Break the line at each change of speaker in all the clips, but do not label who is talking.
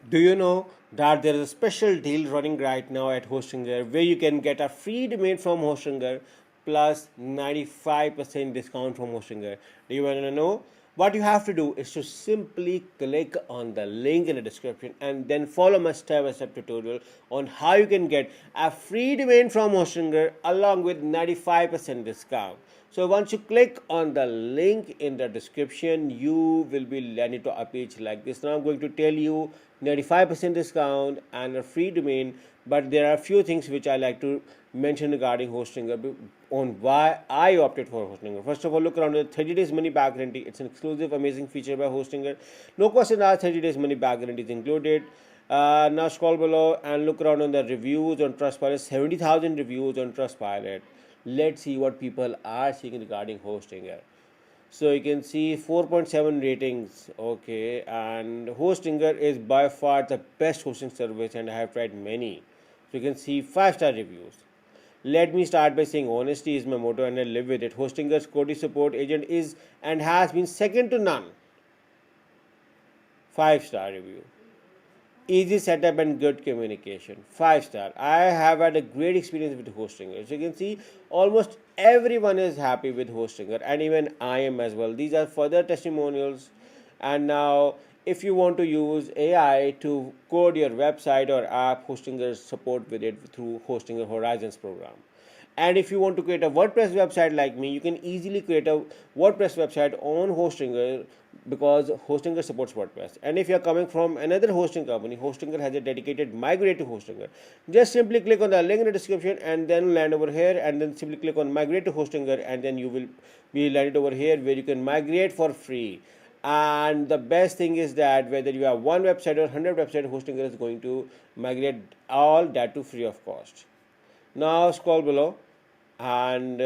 Do you know that there is a special deal running right now at Hostinger where you can get a free domain from Hostinger plus 95% discount from Hostinger? Do you want to know? What you have to do is to simply click on the link in the description and then follow my step-by-step tutorial on how you can get a free domain from Hostinger along with 95% discount. So once you click on the link in the description, you will be landed to a page like this. Now I'm going to tell you 95% discount and a free domain, but there are a few things which I like to mention regarding Hostinger on why I opted for Hostinger. First of all, look around the 30 days money back guarantee. It's an exclusive, amazing feature by Hostinger. No question asked, 30 days money back guarantee is included. Now scroll below and look around on the reviews on Trustpilot. 70,000 reviews on Trustpilot. Let's see what people are saying regarding Hostinger. So you can see 4.7 ratings. Okay, and Hostinger is by far the best hosting service, and I have tried many. So you can see 5-star reviews. Let me start by saying honesty is my motto and I live with it. Hostinger's Cody support agent is and has been second to none. 5-star review. Easy setup and good communication. 5-star. I have had a great experience with Hostinger. So you can see almost everyone is happy with Hostinger, and even I am as well. These are further testimonials. And now if you want to use AI to code your website or app, Hostinger support with it through Hostinger Horizons program. And if you want to create a WordPress website like me, you can easily create a WordPress website on Hostinger because Hostinger supports WordPress. And if you are coming from another hosting company, Hostinger has a dedicated Migrate to Hostinger. Just simply click on the link in the description and then land over here and then simply click on Migrate to Hostinger, and then you will be landed over here where you can migrate for free. And the best thing is that whether you have one website or 100 websites, Hostinger is going to migrate all that to free of cost. Now scroll below, and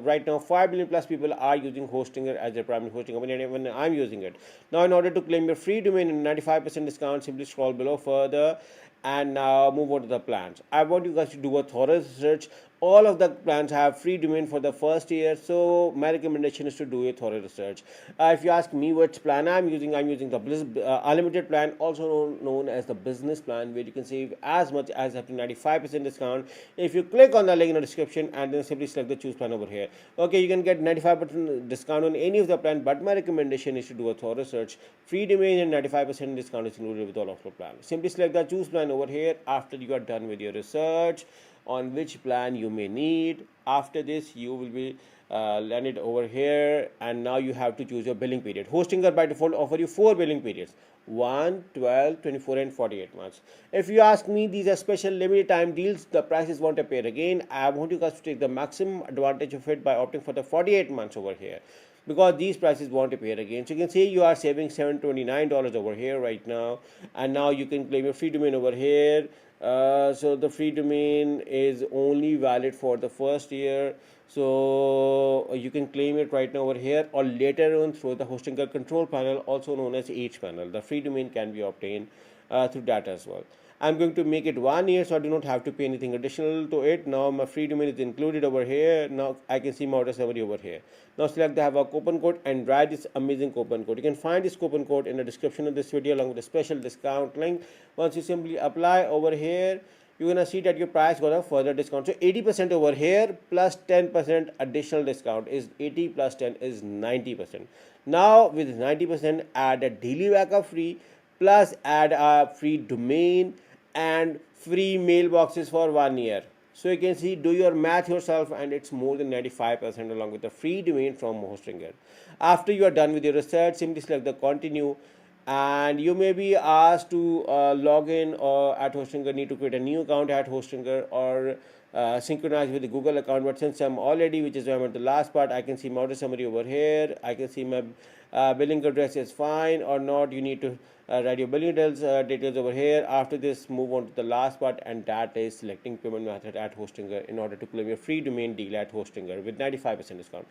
right now 5 billion plus people are using Hostinger as their primary hosting company, and even I'm using it. Now in order to claim your free domain and 95% discount, simply scroll below further and now move on to the plans. I want you guys to do a thorough research. All of the plans have free domain for the first year, so my recommendation is to do a thorough research. If you ask me which plan I'm using the unlimited plan, also known as the business plan, where you can save as much as up to 95% discount if you click on the link in the description and then simply select the choose plan over here. Okay, you can get 95% discount on any of the plan, but my recommendation is to do a thorough research. Free domain and 95% discount is included with all of the plans. Simply select the choose plan over here after you are done with your research on which plan you may need. After this, you will be landed over here, and now you have to choose your billing period. Hostinger by default offer you 4 billing periods: 1, 12, 24 and 48 months. If you ask me, these are special limited time deals. The prices won't appear again. I want you guys to take the maximum advantage of it by opting for the 48 months over here, because these prices won't appear again. So you can see you are saving $729 over here right now, and now you can claim your free domain over here. So the free domain is only valid for the first year, so you can claim it right now over here or later on through the Hostinger control panel, also known as hPanel. The free domain can be obtained through that as well. I'm going to make it 1 year, so I do not have to pay anything additional to it. Now my free domain is included over here. Now I can see my order summary over here. Now select the have a coupon code and write this amazing coupon code. You can find this coupon code in the description of this video along with a special discount link. Once you simply apply over here, you're gonna see that your price got a further discount. So 80% over here plus 10% additional discount is 80 plus 10 is 90%. Now with 90%, add a daily backup free plus add a free domain and free mailboxes for 1 year. So you can see, do your math yourself, and it's more than 95% along with the free domain from Hostinger. After you are done with your research, simply select the continue, and you may be asked to log in or at Hostinger, need to create a new account at Hostinger or synchronize with the Google account. But since I'm already, which is why I'm at the last part, I can see my order summary over here. I can see my billing address is fine or not. You need to write your billing details over here. After this, move on to the last part, and that is selecting payment method at Hostinger in order to claim your free domain deal at Hostinger with 95% discount.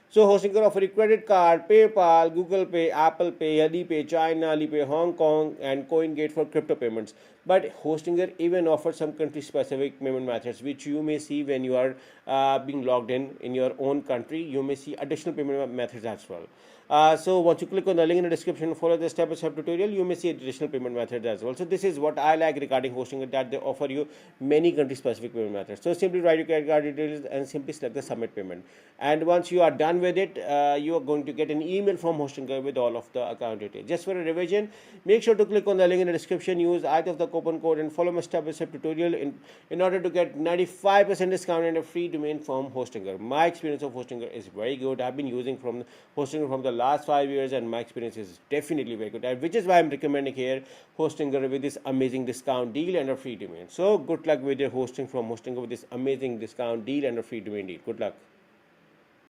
So Hostinger offer you credit card, PayPal, Google Pay, Apple Pay, Alipay, China, Alipay, Hong Kong, and CoinGate for crypto payments. But Hostinger even offers some country-specific payment methods, which you may see when you are being logged in your own country. You may see additional payment methods as well. So once you click on the link in the description, follow the step-by-step tutorial, you may see additional payment methods as well. So this is what I like regarding hosting, that they offer you many country-specific payment methods. So simply write your credit card details and simply select the submit payment. And once you are done with it, you are going to get an email from HostingGuy with all of the account details. Just for a revision, make sure to click on the link in the description, use either of the coupon code, and follow my step-by-step tutorial in order to get 95% discount and a free domain from HostingGuy. My experience of HostingGuy is very good. I've been using from HostingGuy from the last 5 years, and my experience is definitely very good, and which is why I'm recommending here HostingGuy with this amazing discount deal and a free domain. So good luck with your hosting from HostingGuy with this amazing discount deal and a free domain deal. Good luck.